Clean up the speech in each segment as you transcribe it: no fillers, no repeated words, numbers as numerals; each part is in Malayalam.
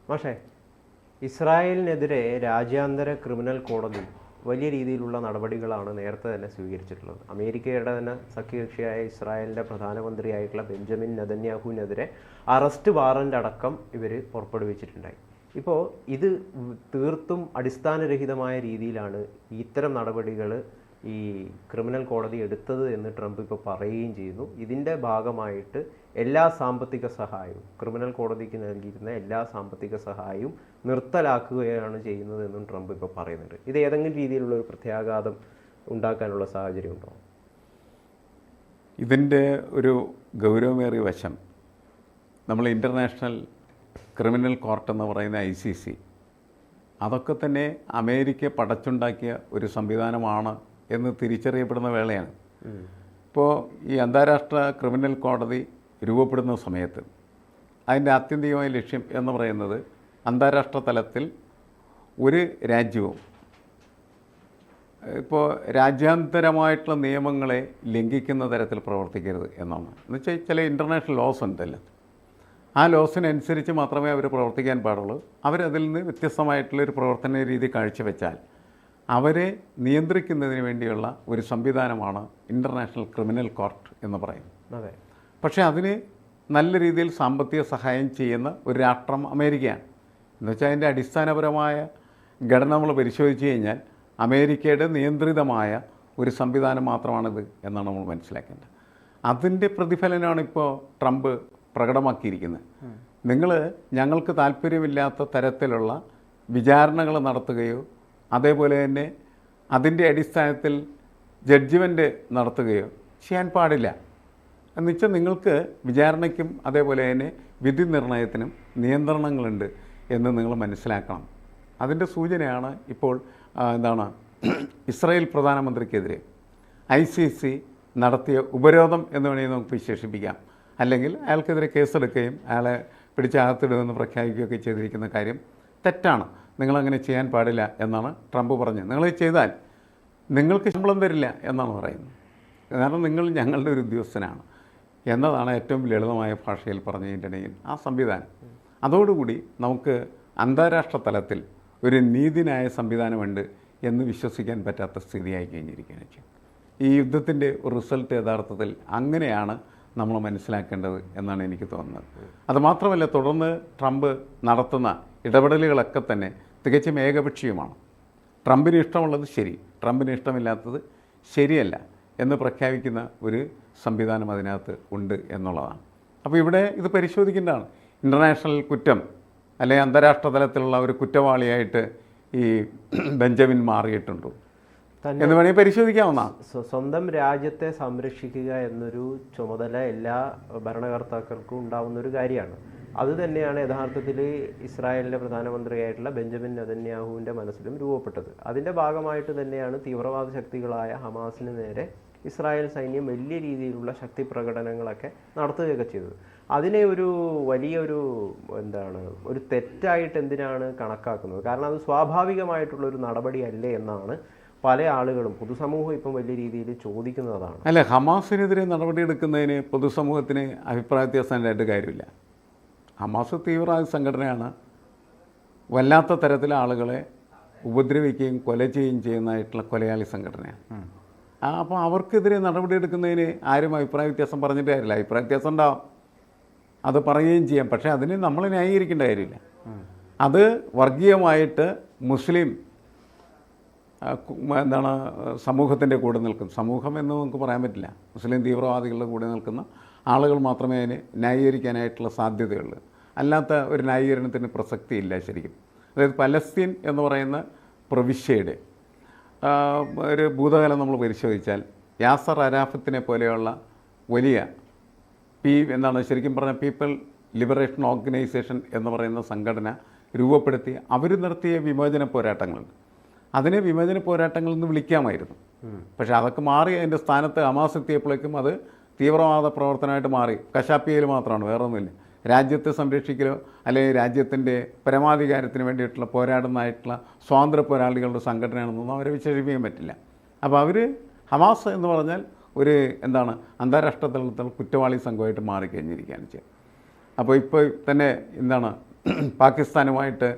പക്ഷേ ഇസ്രായേലിനെതിരെ രാജ്യാന്തര ക്രിമിനൽ കോടതി വലിയ രീതിയിലുള്ള നടപടികളാണ് നേരത്തെ തന്നെ സ്വീകരിച്ചിട്ടുള്ളത്. അമേരിക്കയുടെ തന്നെ സഖ്യകക്ഷിയായ ഇസ്രായേലിൻ്റെ പ്രധാനമന്ത്രിയായിട്ടുള്ള ബെഞ്ചമിൻ നെതന്യാഹുവിനെതിരെ അറസ്റ്റ് വാറൻ്റ് അടക്കം ഇവർ പുറപ്പെടുവിച്ചിട്ടുണ്ടായി. ഇപ്പോൾ ഇത് തീർത്തും അടിസ്ഥാനരഹിതമായ രീതിയിലാണ് ഇത്തരം നടപടികൾ ഈ ക്രിമിനൽ കോടതി എടുത്തത് എന്ന് ട്രംപ് ഇപ്പോൾ പറയുകയും ചെയ്യുന്നു. ഇതിൻ്റെ ഭാഗമായിട്ട് എല്ലാ സാമ്പത്തിക സഹായവും ക്രിമിനൽ കോടതിക്ക് നൽകിയിരുന്ന എല്ലാ സാമ്പത്തിക സഹായവും നിർത്തലാക്കുകയാണ് ചെയ്യുന്നതെന്നും ട്രംപ് ഇപ്പോൾ പറയുന്നുണ്ട്. ഇത് ഏതെങ്കിലും രീതിയിലുള്ള ഒരു പ്രത്യാഘാതം ഉണ്ടാക്കാനുള്ള സാഹചര്യം ഉണ്ടോ? ഇതിൻ്റെ ഒരു ഗൗരവമേറിയ വശം നമ്മൾ ഇൻ്റർനാഷണൽ ക്രിമിനൽ കോർട്ട് എന്ന് പറയുന്ന ICC അതൊക്കെ തന്നെ അമേരിക്ക പടച്ചുണ്ടാക്കിയ ഒരു സംവിധാനമാണ് എന്ന് തിരിച്ചറിയപ്പെടുന്ന വേളയാണ്. ഇപ്പോൾ ഈ അന്താരാഷ്ട്ര ക്രിമിനൽ കോടതി രൂപപ്പെടുന്ന സമയത്ത് അതിൻ്റെ ആത്യന്തികമായ ലക്ഷ്യം എന്ന് പറയുന്നത് അന്താരാഷ്ട്ര തലത്തിൽ ഒരു രാജ്യവും ഇപ്പോൾ രാജ്യാന്തരമായിട്ടുള്ള നിയമങ്ങളെ ലംഘിക്കുന്ന തരത്തിൽ പ്രവർത്തിക്കരുത് എന്നാണ്. എന്നുവെച്ചാൽ ചില ഇൻ്റർനാഷണൽ ലോസ് ഉണ്ടല്ലോ, ആ ലോസിനനുസരിച്ച് മാത്രമേ അവർ പ്രവർത്തിക്കാൻ പാടുള്ളൂ. അവരതിൽ നിന്ന് വ്യത്യസ്തമായിട്ടുള്ളൊരു പ്രവർത്തന രീതി കാഴ്ചവെച്ചാൽ അവരെ നിയന്ത്രിക്കുന്നതിന് വേണ്ടിയുള്ള ഒരു സംവിധാനമാണ് ഇൻ്റർനാഷണൽ ക്രിമിനൽ കോർട്ട് എന്ന് പറയുന്നത്. പക്ഷേ അതിന് നല്ല രീതിയിൽ സാമ്പത്തിക സഹായം ചെയ്യുന്ന ഒരു രാഷ്ട്രം അമേരിക്കയാണ്. എന്നുവെച്ചാൽ അതിൻ്റെ അടിസ്ഥാനപരമായ ഘടന നമ്മൾ പരിശോധിച്ച് കഴിഞ്ഞാൽ അമേരിക്കയുടെ നിയന്ത്രിതമായ ഒരു സംവിധാനം മാത്രമാണിത് എന്നാണ് നമ്മൾ മനസ്സിലാക്കേണ്ടത്. അതിൻ്റെ പ്രതിഫലനമാണ് ഇപ്പോൾ ട്രംപ് പ്രകടമാക്കിയിരിക്കുന്നത്. നിങ്ങൾ ഞങ്ങൾക്ക് താല്പര്യമില്ലാത്ത തരത്തിലുള്ള വിചാരണകൾ നടത്തുകയോ അതേപോലെ തന്നെ അതിൻ്റെ അടിസ്ഥാനത്തിൽ ജഡ്ജ്മെൻറ്റ് നടത്തുകയോ ചെയ്യാൻ പാടില്ല. എന്നുവെച്ചാൽ നിങ്ങൾക്ക് വിചാരണയ്ക്കും അതേപോലെ തന്നെ വിധി നിർണയത്തിനും നിയന്ത്രണങ്ങളുണ്ട് എന്ന് നിങ്ങൾ മനസ്സിലാക്കണം. അതിൻ്റെ സൂചനയാണ് ഇപ്പോൾ ഇസ്രായേൽ പ്രധാനമന്ത്രിക്കെതിരെ ICC നടത്തിയ ഉപരോധം എന്ന് വേണമെങ്കിൽ നമുക്ക് വിശേഷിപ്പിക്കാം. അല്ലെങ്കിൽ അയാൾക്കെതിരെ കേസെടുക്കുകയും അയാളെ പിടിച്ചകത്തിടുമെന്ന് പ്രഖ്യാപിക്കുകയൊക്കെ ചെയ്തിരിക്കുന്ന കാര്യം തെറ്റാണ്. നിങ്ങളങ്ങനെ ചെയ്യാൻ പാടില്ല എന്നാണ് ട്രംപ് പറഞ്ഞത്. നിങ്ങൾ ചെയ്താൽ നിങ്ങൾക്ക് ശമ്പളം തരില്ല എന്നാണ് പറയുന്നത്. കാരണം നിങ്ങൾ ഞങ്ങളുടെ ഒരു ഉദ്യോഗസ്ഥനാണ് എന്നതാണ് ഏറ്റവും ലളിതമായ ഭാഷയിൽ പറഞ്ഞതിനിടയിൽ ആ സംവിധാനം. അതോടുകൂടി നമുക്ക് അന്താരാഷ്ട്ര തലത്തിൽ ഒരു നീതിന്യായ സംവിധാനമുണ്ട് എന്ന് വിശ്വസിക്കാൻ പറ്റാത്ത സ്ഥിതിയായി കഴിഞ്ഞിരിക്കുകയാണ്. ഈ യുദ്ധത്തിൻ്റെ ഒരു റിസൾട്ട് യഥാർത്ഥത്തിൽ അങ്ങനെയാണ് നമ്മൾ മനസ്സിലാക്കേണ്ടത് എന്നാണ് എനിക്ക് തോന്നുന്നത്. അതുമാത്രമല്ല, തുടർന്ന് ട്രംപ് നടത്തുന്ന ഇടപെടലുകളൊക്കെ തന്നെ തികച്ചും ഏകപക്ഷീയമാണ്. ട്രംപിന് ഇഷ്ടമുള്ളത് ശരി, ട്രംപിന് ഇഷ്ടമില്ലാത്തത് ശരിയല്ല എന്ന് പ്രഖ്യാപിക്കുന്ന ഒരു സംവിധാനം അതിനകത്ത് ഉണ്ട് എന്നുള്ളതാണ്. അപ്പോൾ ഇവിടെ ഇത് പരിശോധിക്കേണ്ടതാണ്. ഇൻ്റർനാഷണൽ കുറ്റം അല്ലെങ്കിൽ അന്താരാഷ്ട്ര തലത്തിലുള്ള ഒരു കുറ്റവാളിയായിട്ട് ഈ ബെഞ്ചമിൻ മാറിയിട്ടുണ്ടോ എന്ന് വേണമെങ്കിൽ പരിശോധിക്കാവുന്നതാണ്. സ്വന്തം രാജ്യത്തെ സംരക്ഷിക്കുക എന്നൊരു ചുമതല എല്ലാ ഭരണകർത്താക്കൾക്കും ഉണ്ടാവുന്ന ഒരു കാര്യമാണ്. അത് തന്നെയാണ് യഥാർത്ഥത്തിൽ ഇസ്രായേലിൻ്റെ പ്രധാനമന്ത്രിയായിട്ടുള്ള ബെഞ്ചമിൻ നെതന്യാഹുവിൻ്റെ മനസ്സിലും രൂപപ്പെട്ടത്. അതിൻ്റെ ഭാഗമായിട്ട് തന്നെയാണ് തീവ്രവാദ ശക്തികളായ ഹമാസിന് നേരെ ഇസ്രായേൽ സൈന്യം വലിയ രീതിയിലുള്ള ശക്തി പ്രകടനങ്ങളൊക്കെ നടത്തുകയൊക്കെ ചെയ്തത്. അതിനെ ഒരു വലിയൊരു ഒരു തെറ്റായിട്ട് എന്തിനാണ് കണക്കാക്കുന്നത്? കാരണം അത് സ്വാഭാവികമായിട്ടുള്ളൊരു നടപടിയല്ലേ എന്നാണ് പല ആളുകളും പൊതുസമൂഹം ഇപ്പം വലിയ രീതിയിൽ ചോദിക്കുന്നതാണ്. അല്ല, ഹമാസിനെതിരെ നടപടിയെടുക്കുന്നതിന് പൊതുസമൂഹത്തിന് അഭിപ്രായ വ്യത്യാസമായിട്ട് കാര്യമില്ല. ഹമാസ് തീവ്രവാദ സംഘടനയാണ്. വല്ലാത്ത തരത്തിൽ ആളുകളെ ഉപദ്രവിക്കുകയും കൊല ചെയ്യുകയും ചെയ്യുന്നതായിട്ടുള്ള കൊലയാളി സംഘടനയാണ്. അപ്പോൾ അവർക്കെതിരെ നടപടിയെടുക്കുന്നതിന് ആരും അഭിപ്രായ വ്യത്യാസം പറഞ്ഞിട്ട് കാര്യമില്ല. അഭിപ്രായ വ്യത്യാസം ഉണ്ടാവും, അത് പറയുകയും ചെയ്യാം. പക്ഷേ അതിന് നമ്മൾ ന്യായീകരിക്കേണ്ട കാര്യമില്ല. അത് വർഗീയമായിട്ട് മുസ്ലിം സമൂഹത്തിൻ്റെ കൂടെ നിൽക്കും. സമൂഹം എന്ന് നമുക്ക് പറയാൻ പറ്റില്ല. മുസ്ലിം തീവ്രവാദികളുടെ കൂടെ നിൽക്കുന്ന ആളുകൾ മാത്രമേ അതിനെ ന്യായീകരിക്കാനായിട്ടുള്ള സാധ്യതയുള്ളൂ. അല്ലാത്ത ഒരു ന്യായീകരണത്തിന് പ്രസക്തിയില്ല ശരിക്കും. അതായത് പലസ്തീൻ എന്ന് പറയുന്ന പ്രവിശ്യയുടെ ഒരു ഭൂതകാലം നമ്മൾ പരിശോധിച്ചാൽ യാസർ അരാഫത്തിനെ പോലെയുള്ള വലിയ ശരിക്കും പറഞ്ഞ പീപ്പിൾ ലിബറേഷൻ ഓർഗനൈസേഷൻ എന്ന് പറയുന്ന സംഘടന രൂപപ്പെടുത്തി അവർ നടത്തിയ വിമോചന പോരാട്ടങ്ങളുണ്ട്. അതിനെ വിമോചന പോരാട്ടങ്ങളിൽ നിന്ന് വിളിക്കാമായിരുന്നു. പക്ഷേ അതൊക്കെ മാറി അതിൻ്റെ സ്ഥാനത്ത് ഹമാസ് എത്തിയപ്പോഴേക്കും അത് തീവ്രവാദ പ്രവർത്തനമായിട്ട് മാറി. കശാപ്പിയയിൽ മാത്രമാണ്, വേറെ ഒന്നുമില്ല. രാജ്യത്തെ സംരക്ഷിക്കലോ അല്ലെങ്കിൽ രാജ്യത്തിൻ്റെ പരമാധികാരത്തിന് വേണ്ടിയിട്ടുള്ള പോരാടുന്നതായിട്ടുള്ള സ്വാതന്ത്ര്യ പോരാളികളുടെ സംഘടനയാണെന്നൊന്നും അവരെ വിശേഷിപ്പിക്കാൻ പറ്റില്ല. അപ്പോൾ അവർ ഹമാസ് എന്ന് പറഞ്ഞാൽ ഒരു അന്താരാഷ്ട്ര തലത്തിൽ കുറ്റവാളി സംഘമായിട്ട് മാറിക്കഴിഞ്ഞിരിക്കുകയാണ് ചെയ്യുന്നത്. അപ്പോൾ ഇപ്പോൾ തന്നെ പാകിസ്ഥാനുമായിട്ട്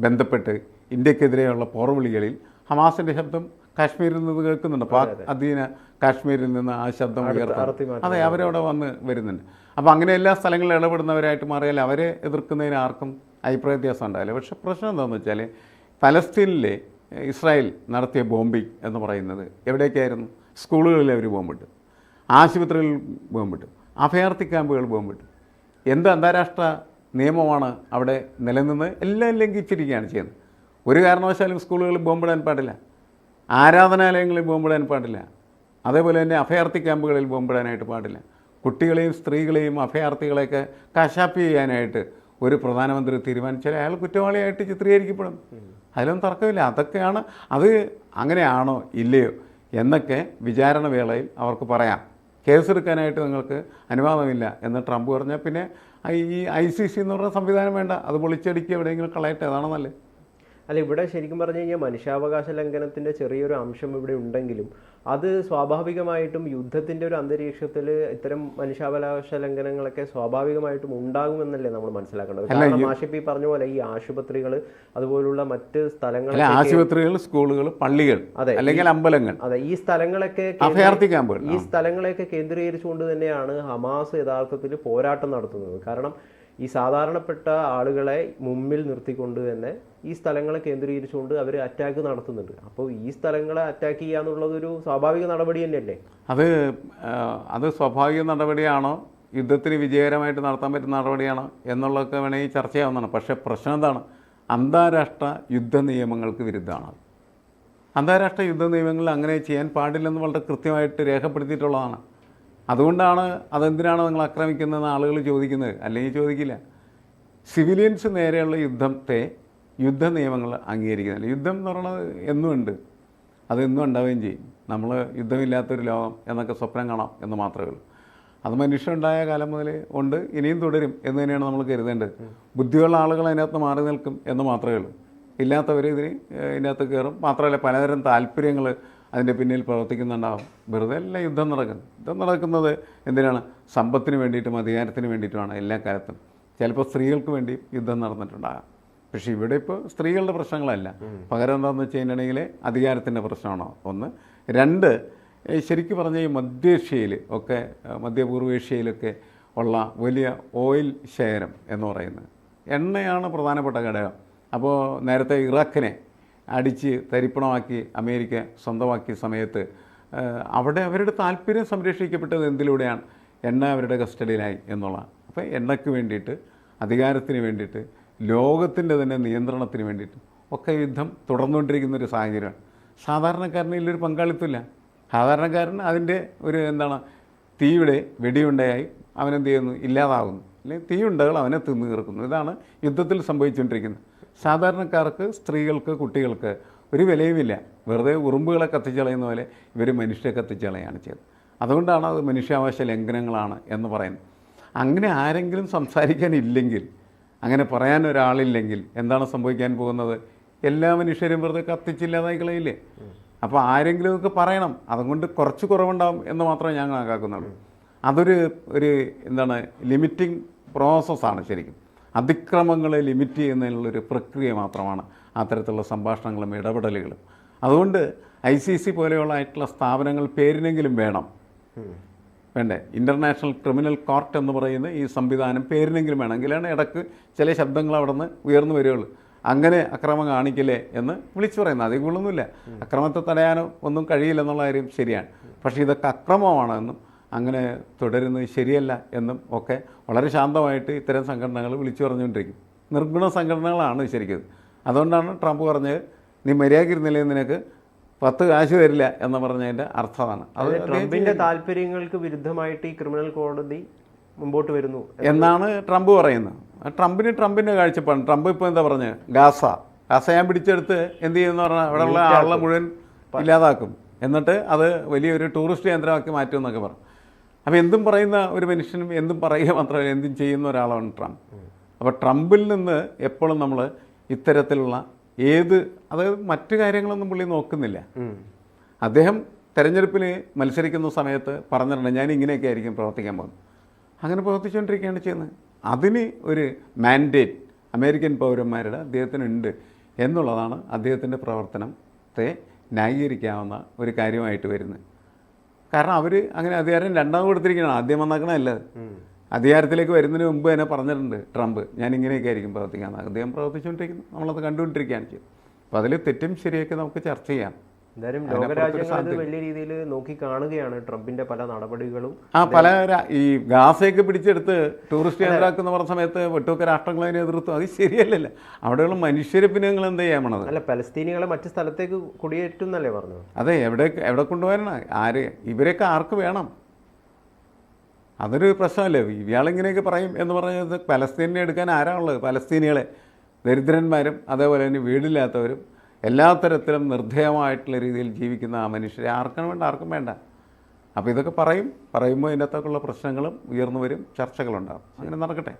ബന്ധപ്പെട്ട് ഇന്ത്യക്കെതിരെയുള്ള പോർവിളികളിൽ ഹമാസിൻ്റെ ശബ്ദം കാശ്മീരിൽ നിന്ന് കേൾക്കുന്നുണ്ട്. പാക് അധീന കാശ്മീരിൽ നിന്ന് ആ ശബ്ദം ഉയർത്തും. അതെ, അവരവിടെ വന്ന് വരുന്നുണ്ട്. അപ്പോൾ അങ്ങനെ എല്ലാ സ്ഥലങ്ങളിലും ഇടപെടുന്നവരായിട്ട് മാറിയാൽ അവരെ എതിർക്കുന്നതിന് ആർക്കും അഭിപ്രായ വ്യത്യാസം ഉണ്ടാവില്ല. പക്ഷേ പ്രശ്നം എന്താണെന്ന് വെച്ചാൽ പലസ്തീനിലെ ഇസ്രായേൽ നടത്തിയ ബോംബിംഗ് എന്ന് പറയുന്നത് എവിടേക്കായിരുന്നു? സ്കൂളുകളിൽ അവർ ബോംബിട്ടു, ആശുപത്രികളിൽ ബോംബിട്ടു, അഭയാർത്ഥി ക്യാമ്പുകൾ ബോംബിട്ടു. എന്ത് അന്താരാഷ്ട്ര നിയമമാണ് അവിടെ നിലനിന്ന് എല്ലാം ലംഘിച്ചിരിക്കുകയാണ് ചെയ്യുന്നത്. ഒരു കാരണവശാലും സ്കൂളുകളിൽ ബോംബിടാൻ പാടില്ല, ആരാധനാലയങ്ങളിൽ ബോംബിടാൻ പാടില്ല, അതേപോലെ തന്നെ അഭയാർത്ഥി ക്യാമ്പുകളിൽ ബോംബിടാനായിട്ട് പാടില്ല. കുട്ടികളെയും സ്ത്രീകളെയും അഭയാർത്ഥികളെയൊക്കെ കശാപ്പ് ചെയ്യാനായിട്ട് ഒരു പ്രധാനമന്ത്രി തീരുമാനിച്ചാൽ അയാൾ കുറ്റവാളിയായിട്ട് ചിത്രീകരിക്കപ്പെടും. അതിലൊന്നും തർക്കമില്ല. അതൊക്കെയാണ്, അത് അങ്ങനെയാണോ ഇല്ലയോ എന്നൊക്കെ വിചാരണ വേളയിൽ അവർക്ക് പറയാം. കേസെടുക്കാനായിട്ട് നിങ്ങൾക്ക് അനുവാദമില്ല എന്ന് ട്രംപ് പറഞ്ഞാൽ പിന്നെ ഈ ICC എന്ന് പറഞ്ഞ സംവിധാനം വേണ്ട, അത് പൊളിച്ചടിക്കുക, എവിടെയെങ്കിലും കളയട്ടെ, അതാണ് നല്ലത്. അല്ല, ഇവിടെ ശരിക്കും പറഞ്ഞു കഴിഞ്ഞാൽ മനുഷ്യാവകാശ ലംഘനത്തിൻ്റെ ചെറിയൊരു അംശം ഇവിടെ ഉണ്ടെങ്കിലും അത് സ്വാഭാവികമായിട്ടും യുദ്ധത്തിൻ്റെ ഒരു അന്തരീക്ഷത്തിൽ ഇത്തരം മനുഷ്യാവകാശ ലംഘനങ്ങളൊക്കെ സ്വാഭാവികമായിട്ടും ഉണ്ടാകുമെന്നല്ലേ നമ്മൾ മനസ്സിലാക്കേണ്ടത്. കാരണം ആഷിഫ് പറഞ്ഞ പോലെ ഈ ആശുപത്രികൾ അതുപോലുള്ള മറ്റ് സ്ഥലങ്ങൾ, ആശുപത്രികൾ, സ്കൂളുകൾ, പള്ളികൾ, അതെ, അല്ലെങ്കിൽ അമ്പലങ്ങൾ, അതെ, ഈ സ്ഥലങ്ങളൊക്കെ അഭയാർത്ഥി ക്യാമ്പുകൾ, ഈ സ്ഥലങ്ങളെയൊക്കെ കേന്ദ്രീകരിച്ചുകൊണ്ട് തന്നെയാണ് ഹമാസ് യഥാർത്ഥത്തിൽ പോരാട്ടം നടത്തുന്നത്. കാരണം ഈ സാധാരണപ്പെട്ട ആളുകളെ മുമ്പിൽ നിർത്തിക്കൊണ്ട് തന്നെ ഈ സ്ഥലങ്ങളെ കേന്ദ്രീകരിച്ചുകൊണ്ട് അവർ അറ്റാക്ക് നടത്തുന്നുണ്ട്. അപ്പോൾ ഈ സ്ഥലങ്ങളെ അറ്റാക്ക് ചെയ്യുക എന്നുള്ളതൊരു സ്വാഭാവിക നടപടി തന്നെയല്ലേ? അത് സ്വാഭാവിക നടപടിയാണോ, യുദ്ധത്തിന് വിജയകരമായിട്ട് നടത്താൻ പറ്റുന്ന നടപടിയാണോ എന്നുള്ളതൊക്കെ വേണമെങ്കിൽ ചർച്ച ചെയ്യാവുന്നതാണ്. പക്ഷേ പ്രശ്നം എന്താണ്? അന്താരാഷ്ട്ര യുദ്ധ നിയമങ്ങൾക്ക് വിരുദ്ധമാണ്. അന്താരാഷ്ട്ര യുദ്ധ നിയമങ്ങളിൽ അങ്ങനെ ചെയ്യാൻ പാടില്ലെന്ന് വളരെ കൃത്യമായിട്ട് രേഖപ്പെടുത്തിയിട്ടുള്ളതാണ്. അതുകൊണ്ടാണ് അതെന്തിനാണ് നിങ്ങൾ ആക്രമിക്കുന്നതെന്ന് ആളുകൾ ചോദിക്കുന്നത്. അല്ലെങ്കിൽ ചോദിക്കില്ല. സിവിലിയൻസ് നേരെയുള്ള യുദ്ധത്തെ യുദ്ധ നിയമങ്ങൾ അംഗീകരിക്കുന്നില്ല. യുദ്ധം എന്ന് പറയുന്നത് എന്നും ഉണ്ട്, അതെന്നും ഉണ്ടാവുകയും ചെയ്യും. നമ്മൾ യുദ്ധമില്ലാത്തൊരു ലോകം എന്നൊക്കെ സ്വപ്നം കാണാം എന്ന് മാത്രമേ ഉള്ളൂ. അത് മനുഷ്യനുണ്ടായ കാലം മുതൽ ഉണ്ട്, ഇനിയും തുടരും എന്ന് തന്നെയാണ് നമ്മൾ കരുതേണ്ടത്. ബുദ്ധിയുള്ള ആളുകൾ അതിനകത്ത് മാറി നിൽക്കും എന്ന് മാത്രമേ ഉള്ളൂ. ഇല്ലാത്തവർ ഇതിനകത്ത് കയറും. മാത്രമല്ല പലതരം താല്പര്യങ്ങൾ അതിൻ്റെ പിന്നിൽ പ്രവർത്തിക്കുന്നുണ്ടാവും. വെറുതെ അല്ല യുദ്ധം നടക്കുന്നത്. യുദ്ധം നടക്കുന്നത് എന്തിനാണ്? സമ്പത്തിന് വേണ്ടിയിട്ടും അധികാരത്തിന് വേണ്ടിയിട്ടുമാണ് എല്ലാ കാലത്തും. ചിലപ്പോൾ സ്ത്രീകൾക്ക് വേണ്ടി യുദ്ധം നടന്നിട്ടുണ്ടാകാം. പക്ഷേ ഇവിടെ ഇപ്പോൾ സ്ത്രീകളുടെ പ്രശ്നങ്ങളല്ല, പകരം എന്താണെന്ന് വെച്ച് കഴിഞ്ഞിട്ടുണ്ടെങ്കിൽ അധികാരത്തിൻ്റെ പ്രശ്നമാണോ ഒന്ന്. രണ്ട്, ശരിക്കും പറഞ്ഞാൽ ഈ മധ്യേഷ്യയിൽ ഒക്കെ, മധ്യപൂർവേഷ്യയിലൊക്കെ ഉള്ള വലിയ ഓയിൽ ശേഖരം എന്ന് പറയുന്നത് എണ്ണയാണ് പ്രധാനപ്പെട്ട ഘടകം. അപ്പോൾ നേരത്തെ ഇറാഖിനെ അടിച്ച് തരിപ്പണമാക്കി അമേരിക്ക സ്വന്തമാക്കിയ സമയത്ത് അവിടെ അവരുടെ താല്പര്യം സംരക്ഷിക്കപ്പെട്ടത് എന്തിലൂടെയാണ്? എണ്ണ അവരുടെ കസ്റ്റഡിയിലായി എന്നുള്ളതാണ്. അപ്പോൾ എണ്ണയ്ക്ക് വേണ്ടിയിട്ട്, അധികാരത്തിന് വേണ്ടിയിട്ട്, ലോകത്തിൻ്റെ തന്നെ നിയന്ത്രണത്തിന് വേണ്ടിയിട്ട് ഒക്കെ യുദ്ധം തുടർന്നുകൊണ്ടിരിക്കുന്നൊരു സാഹചര്യമാണ്. സാധാരണക്കാരന് ഇതിലൊരു പങ്കാളിത്തമില്ല. സാധാരണക്കാരൻ അതിൻ്റെ ഒരു തീയുടെ വെടിയുണ്ടയായി അവനെന്ത് ചെയ്യുന്നു? ഇല്ലാതാകുന്നു. അല്ലെങ്കിൽ തീയുണ്ടകൾ അവനെ തിന്നു തീർക്കുന്നു. ഇതാണ് യുദ്ധത്തിൽ സംഭവിച്ചുകൊണ്ടിരിക്കുന്നത്. സാധാരണക്കാർക്ക്, സ്ത്രീകൾക്ക്, കുട്ടികൾക്ക് ഒരു വിലയുമില്ല. വെറുതെ ഉറുമ്പുകളെ കത്തിച്ചളയുന്ന പോലെ ഇവർ മനുഷ്യരെ കത്തിച്ചളയാണ് ചെയ്തത്. അതുകൊണ്ടാണ് അത് മനുഷ്യാവകാശ ലംഘനങ്ങളാണ് എന്ന് പറയുന്നത്. അങ്ങനെ ആരെങ്കിലും സംസാരിക്കാനില്ലെങ്കിൽ, അങ്ങനെ പറയാൻ ഒരാളില്ലെങ്കിൽ എന്താണ് സംഭവിക്കാൻ പോകുന്നത്? എല്ലാ മനുഷ്യരും വെറുതെ കത്തിച്ചില്ലാതായി കളയില്ലേ? അപ്പോൾ ആരെങ്കിലും ഒക്കെ പറയണം. അതുകൊണ്ട് കുറച്ച് കുറവുണ്ടാവും എന്ന് മാത്രമേ ഞാൻ കണക്കാക്കുന്നുള്ളൂ. അതൊരു ലിമിറ്റിംഗ് പ്രോസസ്സാണ് ശരിക്കും. അതിക്രമങ്ങളെ ലിമിറ്റ് ചെയ്യുന്നതിനുള്ളൊരു പ്രക്രിയ മാത്രമാണ് അത്തരത്തിലുള്ള സംഭാഷണങ്ങളും ഇടപെടലുകളും. അതുകൊണ്ട് ICC പോലെയുള്ള സ്ഥാപനങ്ങൾ പേരിനെങ്കിലും വേണം, വേണ്ടേ? ഇൻ്റർനാഷണൽ ക്രിമിനൽ കോർട്ട് എന്ന് പറയുന്ന ഈ സംവിധാനം പേരിനെങ്കിലും വേണമെങ്കിലാണ് ഇടയ്ക്ക് ചില ശബ്ദങ്ങൾ അവിടെ നിന്ന് ഉയർന്നു വരികയുള്ളൂ. അങ്ങനെ അക്രമം കാണിക്കില്ലേ എന്ന് വിളിച്ചു പറയുന്നത്. അതിൽ കൊള്ളൊന്നുമില്ല. അക്രമത്തെ തടയാനോ ഒന്നും കഴിയില്ലെന്നുള്ള കാര്യം ശരിയാണ്. പക്ഷേ ഇതൊക്കെ അക്രമമാണെന്നും അങ്ങനെ തുടരുന്നത് ശരിയല്ല എന്നും ഒക്കെ വളരെ ശാന്തമായിട്ട് ഇത്തരം സംഘടനകൾ വിളിച്ചു പറഞ്ഞുകൊണ്ടിരിക്കും. നിർഗുണ സംഘടനകളാണ് ശരിക്കും. അതുകൊണ്ടാണ് ട്രംപ് പറഞ്ഞത്, നീ മര്യാദയ്ക്കിരുന്നില്ലെങ്കിൽ നിനക്ക് 10 കാശ് തരില്ല എന്ന് പറഞ്ഞതിൻ്റെ അർത്ഥമാണ്. അത് ട്രംപിൻ്റെ താല്പര്യങ്ങൾക്ക് വിരുദ്ധമായിട്ട് ഈ ക്രിമിനൽ കോടതി മുമ്പോട്ട് വരുന്നു എന്നാണ് ട്രംപ് പറയുന്നത്. ട്രംപിൻ്റെ കാഴ്ചപ്പാട്. ട്രംപ് ഇപ്പോൾ എന്താ പറഞ്ഞത്? ഗാസ ഞാൻ പിടിച്ചെടുത്ത് എന്ത് ചെയ്യുമെന്ന് പറഞ്ഞാൽ അവിടെയുള്ള ആളെ മുഴുവൻ ഇല്ലാതാക്കും, എന്നിട്ട് അത് വലിയൊരു ടൂറിസ്റ്റ് കേന്ദ്രമാക്കി മാറ്റും എന്നൊക്കെ പറഞ്ഞു. അപ്പോൾ എന്തും പറയുന്ന ഒരു മനുഷ്യനും എന്തും പറയുക മാത്രമല്ല, എന്തും ചെയ്യുന്ന ഒരാളാണ് ട്രംപ്. അപ്പോൾ ട്രംപിൽ നിന്ന് എപ്പോഴും നമ്മൾ ഇത്തരത്തിലുള്ള അതായത് മറ്റു കാര്യങ്ങളൊന്നും പുള്ളി നോക്കുന്നില്ല. അദ്ദേഹം തെരഞ്ഞെടുപ്പിൽ മത്സരിക്കുന്ന സമയത്ത് പറഞ്ഞിട്ടുണ്ട്, ഞാൻ ഇങ്ങനെയൊക്കെ ആയിരിക്കും പ്രവർത്തിക്കാൻ പോകുന്നത്. അങ്ങനെ പ്രവർത്തിച്ചുകൊണ്ടിരിക്കുകയാണ് ചെയ്യുന്നത്. അതിന് ഒരു മാൻഡേറ്റ്, അമേരിക്കൻ പൗരന്മാരുടെ അദ്ദേഹത്തിനുണ്ട് എന്നുള്ളതാണ് അദ്ദേഹത്തിൻ്റെ പ്രവർത്തനത്തെ ന്യായീകരിക്കാവുന്ന ഒരു കാര്യമായിട്ട് വരുന്നത്. കാരണം അവർ അങ്ങനെ അധികാരം രണ്ടാമത് കൊടുത്തിരിക്കുകയാണ്, ആദ്യം വന്നാക്കണമല്ല. അധികാരത്തിലേക്ക് വരുന്നതിന് മുമ്പ് തന്നെ പറഞ്ഞിട്ടുണ്ട് ട്രംപ്, ഞാൻ ഇങ്ങനെയൊക്കെ ആയിരിക്കും പ്രവർത്തിക്കാമെന്ന്. അദ്ദേഹം പ്രവർത്തിച്ചുകൊണ്ടിരിക്കുന്നു, നമ്മളത് കണ്ടുകൊണ്ടിരിക്കുകയാണ് ചെയ്യും. അപ്പോൾ അതിൽ തെറ്റും ശരിയൊക്കെ നമുക്ക് ചർച്ച ചെയ്യാം. എന്തായാലും ലോകരാജ്യങ്ങൾ വലിയ രീതിയിൽ നോക്കി കാണുകയാണ് ട്രംപിന്റെ പല നടപടികളും. ഈ ഗാസയൊക്കെ പിടിച്ചെടുത്ത് ടൂറിസ്റ്റ് കേന്ദ്രമാക്കുന്ന പറഞ്ഞ സമയത്ത് ഒട്ടുമൊക്കെ രാഷ്ട്രങ്ങൾ അതിനെ എതിർത്തു. അത് ശരിയല്ലല്ലോ. അവിടെയുള്ള മനുഷ്യരെ പിന്നെ നിങ്ങൾ എന്താ ചെയ്യാമണത്? അല്ല, പലസ്തീനികളെ മറ്റു സ്ഥലത്തേക്ക് കുടിയേറ്റും എന്നല്ലേ പറഞ്ഞത്? അതെ, എവിടെ കൊണ്ടുപോകാനാണ്? ഇവരെയൊക്കെ ആർക്ക് വേണം? അതൊരു പ്രശ്നമല്ലേ. ഇയാളിങ്ങനെയൊക്കെ പറയും എന്ന് പറഞ്ഞത് പലസ്തീനെ എടുക്കാൻ ആരാണുള്ളത്? പലസ്തീനികളെ, ദരിദ്രന്മാരും അതേപോലെ തന്നെ വീടില്ലാത്തവരും എല്ലാ തരത്തിലും നിർദ്ധയമായിട്ടുള്ള രീതിയിൽ ജീവിക്കുന്ന ആ മനുഷ്യരെ ആർക്കും വേണ്ട. അപ്പോൾ ഇതൊക്കെ പറയുമ്പോൾ ഇതിനകത്തൊക്കെയുള്ള പ്രശ്നങ്ങളും ഉയർന്നു വരും, ചർച്ചകളുണ്ടാകും. അങ്ങനെ നടക്കട്ടെ.